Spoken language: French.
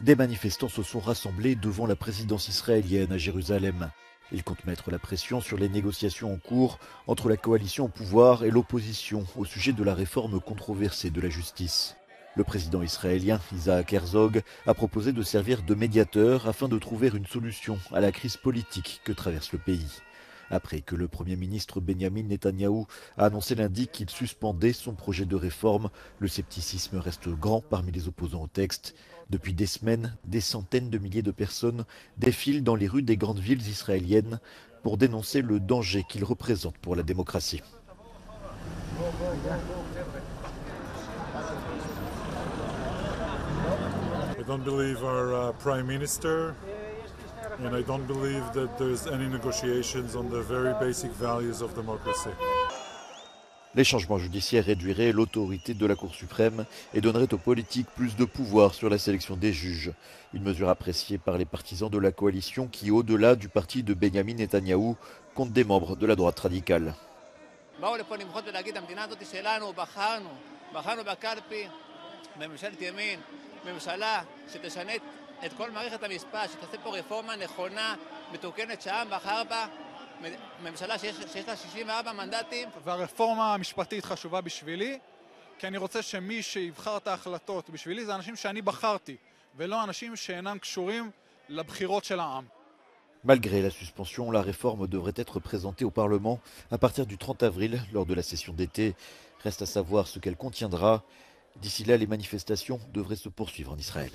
Des manifestants se sont rassemblés devant la présidence israélienne à Jérusalem. Ils comptent mettre la pression sur les négociations en cours entre la coalition au pouvoir et l'opposition au sujet de la réforme controversée de la justice. Le président israélien Isaac Herzog a proposé de servir de médiateur afin de trouver une solution à la crise politique que traverse le pays. Après que le Premier ministre Benjamin Netanyahou a annoncé lundi qu'il suspendait son projet de réforme, le scepticisme reste grand parmi les opposants au texte. Depuis des semaines, des centaines de milliers de personnes défilent dans les rues des grandes villes israéliennes pour dénoncer le danger qu'il représente pour la démocratie. I don't believe our Prime Minister, and I don't believe that there's any negotiations on the very basic values of democracy. Les changements judiciaires réduiraient l'autorité de la Cour suprême et donneraient aux politiques plus de pouvoir sur la sélection des juges. Une mesure appréciée par les partisans de la coalition qui, au-delà du parti de Benjamin Netanyahou, compte des membres de la droite radicale. והרפורמה המשפטית חשובה בשבילי, כי אני רוצה שמי שיבחר את ההחלטות בשבילי זה אנשים שאני בחרתי, ולא אנשים שאינם קשורים לבחירות של העם. Malgré la suspension, la réforme devrait être présentée au Parlement à partir du 30 avril, lors de la session d'été. Reste à savoir ce qu'elle contiendra. D'ici là, les manifestations devraient se poursuivre en Israël.